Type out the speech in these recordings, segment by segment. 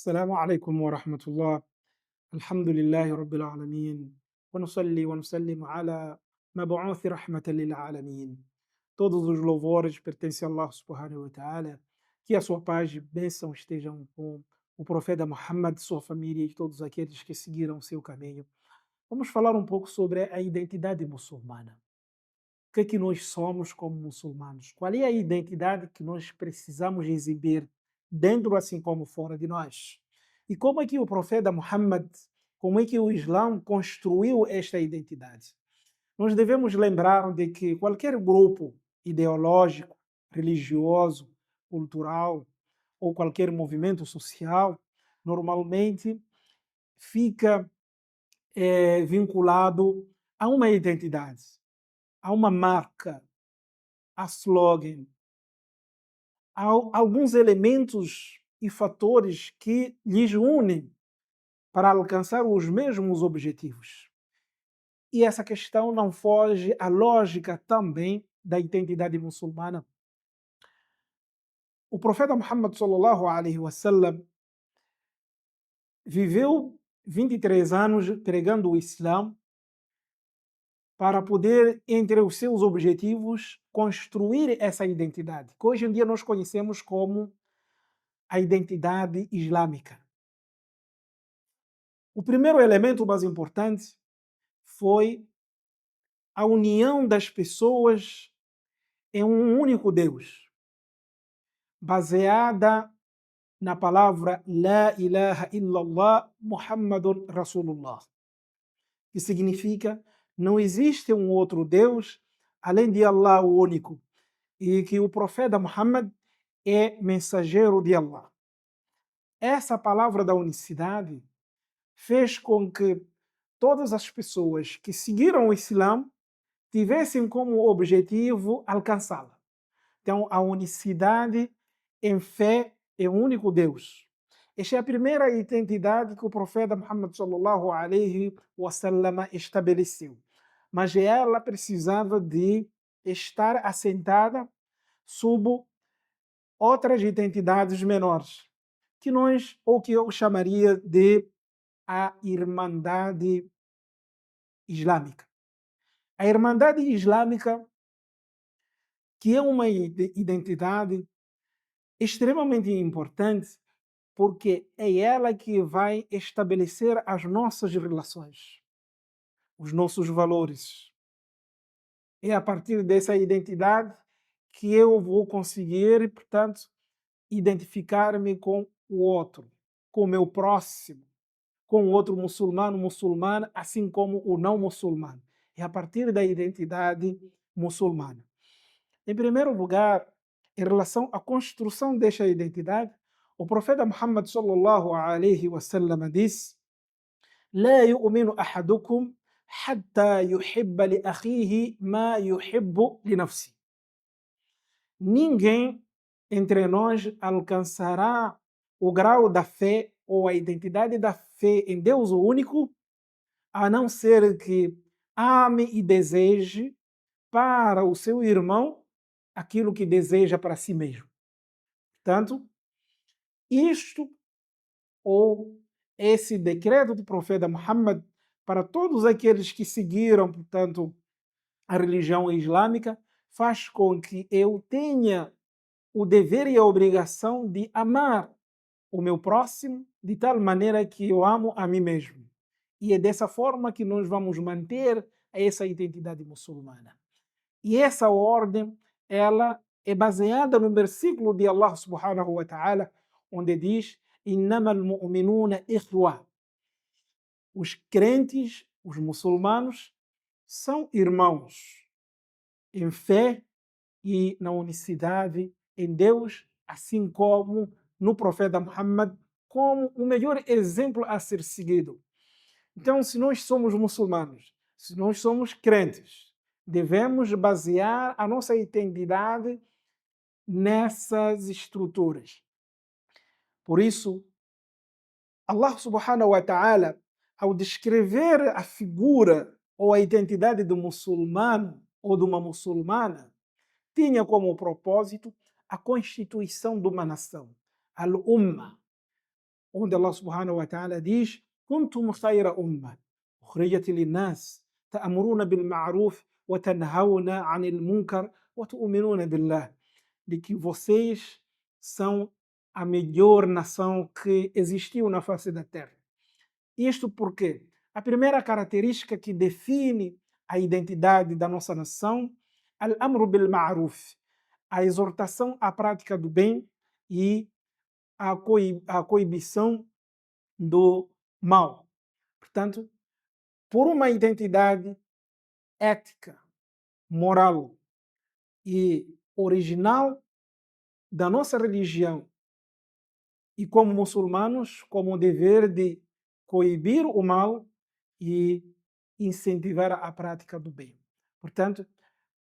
السلام عليكم ورحمة الله. الحمد لله رب العالمين، ونصلي ونسلم على مبعوث رحمة للعالمين. Todos os louvores pertencem a Allah subhanahu wa ta'ala. Que a sua paz e bênção estejam com o profeta Muhammad, sua família e todos aqueles que seguiram o seu caminho. Vamos falar um pouco sobre a identidade muçulmana. O que é que nós somos como muçulmanos? Qual é a identidade que nós precisamos exibir dentro assim como fora de nós? E como é que o profeta Muhammad, como é que o Islã construiu esta identidade? Nós devemos lembrar de que qualquer grupo ideológico, religioso, cultural ou qualquer movimento social normalmente fica vinculado a uma identidade, a uma marca, a slogan, há alguns elementos e fatores que lhes unem para alcançar os mesmos objetivos. E essa questão não foge à lógica também da identidade muçulmana. O profeta Muhammad sallallahu alaihi wasallam viveu 23 anos pregando o Islã para poder, entre os seus objetivos, construir essa identidade, que hoje em dia nós conhecemos como a identidade islâmica. O primeiro elemento mais importante foi a união das pessoas em um único Deus, baseada na palavra La ilaha illallah Muhammadun Rasulullah, que significa não existe um outro Deus além de Allah o único, e que o profeta Muhammad é mensageiro de Allah. Essa palavra da unicidade fez com que todas as pessoas que seguiram o Islã tivessem como objetivo alcançá-la. Então, a unicidade em fé em um único Deus. Esta é a primeira identidade que o profeta Muhammad sallallahu alaihi wasallam estabeleceu. Mas ela precisava de estar assentada sob outras identidades menores, que nós, ou que eu chamaria de a Irmandade Islâmica. A Irmandade Islâmica, que é uma identidade extremamente importante, porque é ela que vai estabelecer as nossas relações, os nossos valores. É a partir dessa identidade que eu vou conseguir, portanto, identificar-me com o outro, com o meu próximo, com o outro muçulmano, muçulmana, assim como o não muçulmano. É a partir da identidade muçulmana. Em primeiro lugar, em relação à construção desta identidade, o profeta Muhammad sallallahu alaihi wasallam diz: "لا يؤمن أحدكم حتى يحب لأخيه ما يحب لنفسه." Ninguém entre nós alcançará o grau da fé ou a identidade da fé em Deus o único, a não ser que ame e deseje para o seu irmão aquilo que deseja para si mesmo. Portanto, isto ou esse decreto do profeta Muhammad para todos aqueles que seguiram, portanto, a religião islâmica, faz com que eu tenha o dever e a obrigação de amar o meu próximo de tal maneira que eu amo a mim mesmo. E é dessa forma que nós vamos manter essa identidade muçulmana. E essa ordem, ela é baseada no versículo de Allah subhanahu wa ta'ala, onde diz: "Innamal mu'minuna ikhwa." Os crentes, os muçulmanos, são irmãos em fé e na unicidade em Deus, assim como no profeta Muhammad, como o melhor exemplo a ser seguido. Então, se nós somos muçulmanos, se nós somos crentes, devemos basear a nossa identidade nessas estruturas. Por isso, Allah subhanahu wa ta'ala, ao descrever a figura ou a identidade do muçulmano ou de uma muçulmana, tinha como propósito a constituição de uma nação, al-Ummah, onde Allah subhanahu wa ta'ala diz: "Kuntum khayra ummah, ukhrijat lin-nas, ta'muruna bil ma'ruf wa tanhauna 'anil munkar wa tu'minuna billah", de que vocês são a melhor nação que existiu na face da terra. Isto porque a primeira característica que define a identidade da nossa nação, al-amru bil ma'ruf, a exortação à prática do bem e a coibição do mal. Portanto, por uma identidade ética, moral e original da nossa religião, e como muçulmanos, como o dever de coibir o mal e incentivar a prática do bem. Portanto,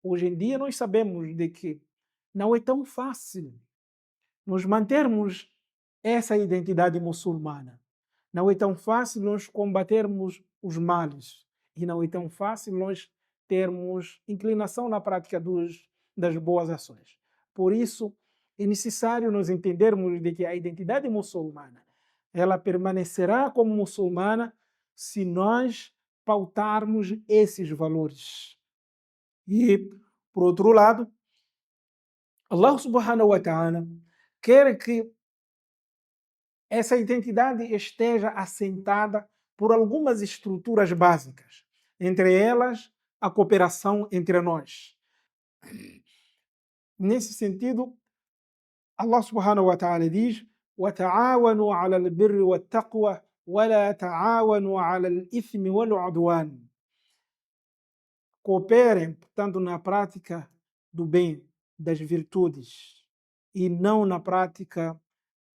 hoje em dia nós sabemos de que não é tão fácil nós mantermos essa identidade muçulmana. Não é tão fácil nós combatermos os males e não é tão fácil nós termos inclinação na prática das boas ações. Por isso, é necessário nós entendermos de que a identidade muçulmana ela permanecerá como muçulmana se nós pautarmos esses valores. E, por outro lado, Allah subhanahu wa ta'ala quer que essa identidade esteja assentada por algumas estruturas básicas, entre elas a cooperação entre nós. Nesse sentido, Allah subhanahu wa ta'ala diz: وَتَعَاوَنُوا عَلَى الْبِرِّ وَالتَّقْوَى وَلَا تَعَاوَنُوا عَلَى الْإِثْمِ وَالْعُدْوَانِ. Cooperem, portanto, na prática do bem, das virtudes, e não na prática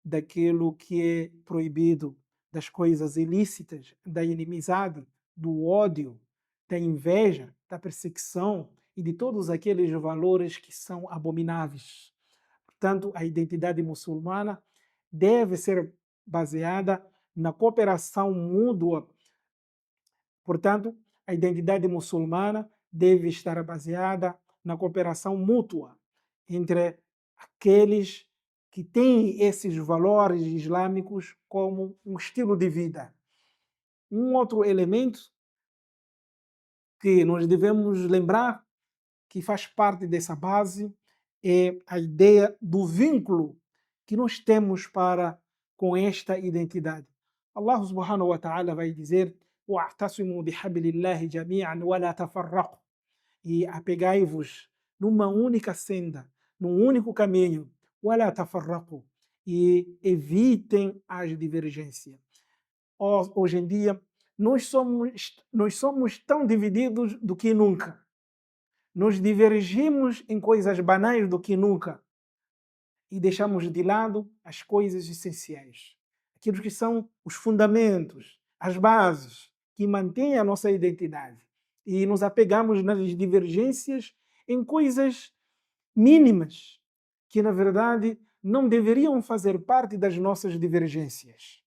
daquilo que é proibido, das coisas ilícitas, da inimizade, do ódio, da inveja, da perseguição e de todos aqueles valores que são abomináveis. Portanto, a identidade muçulmana deve ser baseada na cooperação mútua. Portanto, a identidade muçulmana deve estar baseada na cooperação mútua entre aqueles que têm esses valores islâmicos como um estilo de vida. Um outro elemento que nós devemos lembrar que faz parte dessa base é a ideia do vínculo que nós temos para com esta identidade. Allah subhanahu wa ta'ala vai dizer: "Wa'tasimu bihablillahi jami'an wa la tafarraqu", e apegai-vos numa única senda, num único caminho, wa la tafarraqu, e evitem as divergências. Hoje em dia, nós somos tão divididos do que nunca. Nós divergimos em coisas banais do que nunca e deixamos de lado as coisas essenciais, aquilo que são os fundamentos, as bases que mantêm a nossa identidade. E nos apegamos nas divergências em coisas mínimas que, na verdade, não deveriam fazer parte das nossas divergências.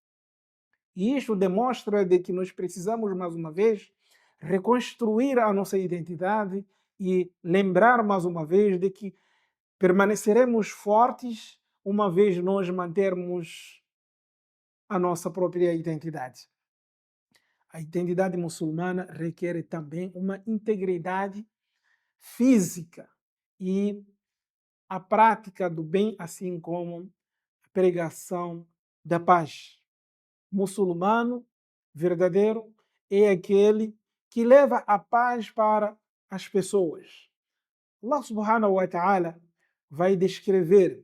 E isto demonstra de que nós precisamos, mais uma vez, reconstruir a nossa identidade e lembrar mais uma vez de que permaneceremos fortes uma vez nós mantermos a nossa própria identidade. A identidade muçulmana requer também uma integridade física e a prática do bem, assim como a pregação da paz. Muçulmano verdadeiro é aquele que leva a paz para as pessoas. Allah subhanahu wa ta'ala vai descrever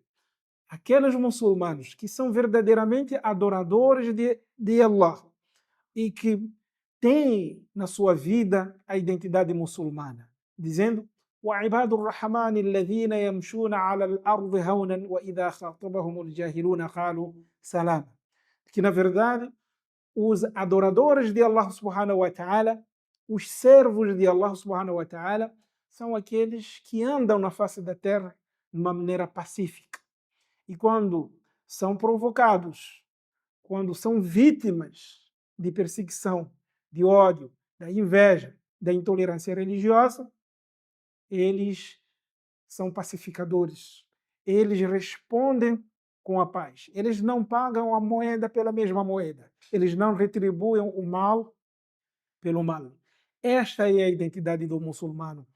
aqueles muçulmanos que são verdadeiramente adoradores de Allah e que têm na sua vida a identidade muçulmana, dizendo: وَعِبَادُ الرَّحْمَنِ الَّذِينَ يَمْشُونَ عَلَى الْأَرْضِ هَوْنًا وَإِذَا خَاطَبَهُمُ الْجَاهِلُونَ قَالُوا سَلَامًا. Que na verdade os adoradores de Allah subhanahu wa ta'ala, os servos de Allah subhanahu wa ta'ala, são aqueles que andam na face da terra de uma maneira pacífica. E quando são provocados, quando são vítimas de perseguição, de ódio, da inveja, da intolerância religiosa, eles são pacificadores. Eles respondem com a paz. Eles não pagam a moeda pela mesma moeda. Eles não retribuem o mal pelo mal. Esta é a identidade do muçulmano.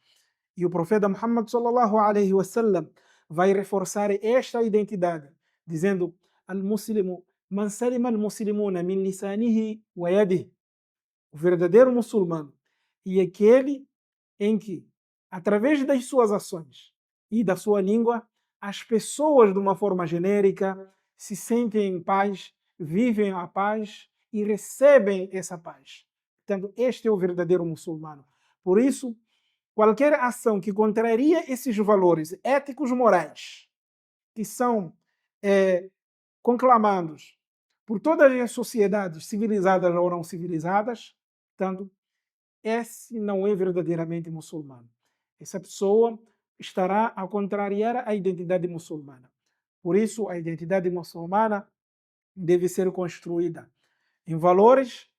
E o profeta Muhammad sallallahu alaihi wasallam vai reforçar esta identidade, dizendo: Al-Muslimu man salima al-muslimuna min lisanihi wa yadihi. O verdadeiro muçulmano e aquele em que, através das suas ações e da sua língua, as pessoas, de uma forma genérica, se sentem em paz, vivem a paz e recebem essa paz. Portanto, este é o verdadeiro muçulmano. Por isso, qualquer ação que contraria esses valores éticos morais, que são conclamados por todas as sociedades civilizadas ou não civilizadas, portanto, esse não é verdadeiramente muçulmano. Essa pessoa estará a contrariar a identidade muçulmana. Por isso, a identidade muçulmana deve ser construída em valores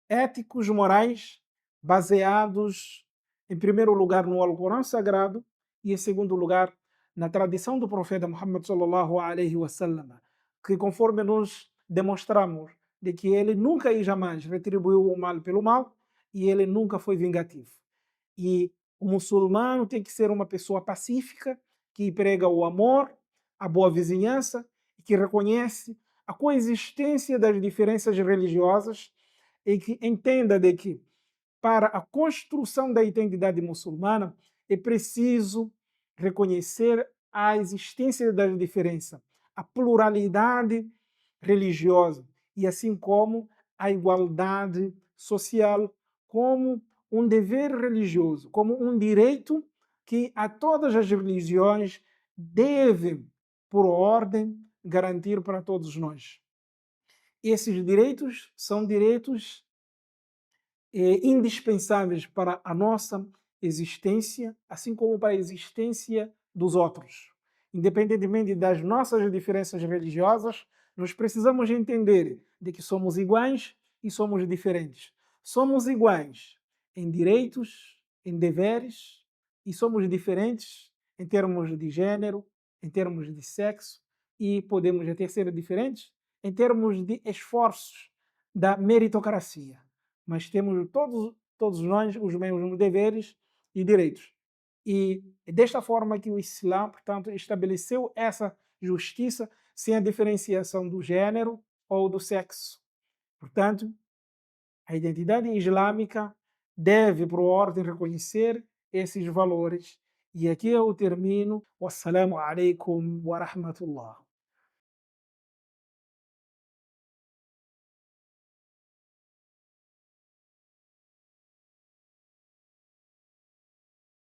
éticos, morais, baseados, em primeiro lugar, no Alcorão Sagrado e, em segundo lugar, na tradição do profeta Muhammad sallallahu alaihi wasallam, que conforme nos demonstramos de que ele nunca e jamais retribuiu o mal pelo mal e ele nunca foi vingativo. E o muçulmano tem que ser uma pessoa pacífica, que prega o amor, a boa vizinhança e que reconhece a coexistência das diferenças religiosas e que entenda de que para a construção da identidade muçulmana é preciso reconhecer a existência das diferenças, a pluralidade religiosa e assim como a igualdade social como um dever religioso, como um direito que a todas as religiões devem, por ordem, garantir para todos nós. Esses direitos são direitos indispensáveis para a nossa existência, assim como para a existência dos outros. Independentemente das nossas diferenças religiosas, nós precisamos entender de que somos iguais e somos diferentes. Somos iguais em direitos, em deveres, e somos diferentes em termos de gênero, em termos de sexo, e podemos até ser diferentes em termos de esforços da meritocracia. Mas temos todos nós os mesmos deveres e direitos. E é desta forma que o Islã, portanto, estabeleceu essa justiça sem a diferenciação do gênero ou do sexo. Portanto, a identidade islâmica deve, por ordem, reconhecer esses valores. E aqui eu termino. Wassalamu alaikum wa rahmatullah.